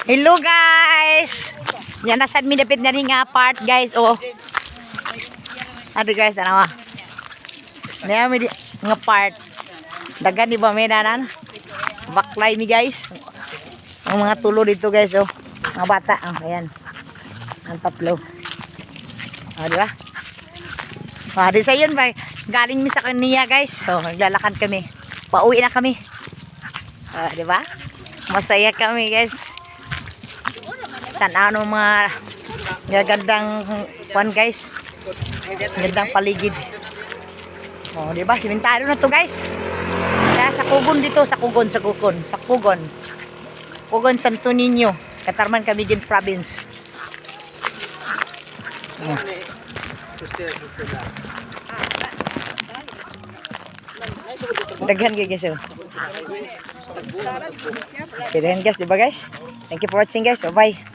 Hello guys. Yan nasad mi dapit na rin nga part guys. Oh. Ano guys, ano? Naya mi nga part. Dagan di ba may nanan? Baklay mi guys. Ang mga tulo dito guys, oh. Mga bata, oh, ayan. Ang tatlo. Oh, di ba? Oh, di sa yun ba? Galing mi sa kaniya guys. Oh, naglalakad kami. Pauwi na kami. Oh, di ba? Masaya kami guys. Tanaw ng mga gagandang kwan guys. Gandang paligid. Oh, di ba? Simentaryo na to guys. Kaya sa Kugon dito, sa Kugon. Kugon Santo Niño. Katarman kami din province. Oh. Daghan guys. Oh. Daghan guys, di ba guys? Thank you for watching guys. Bye-bye.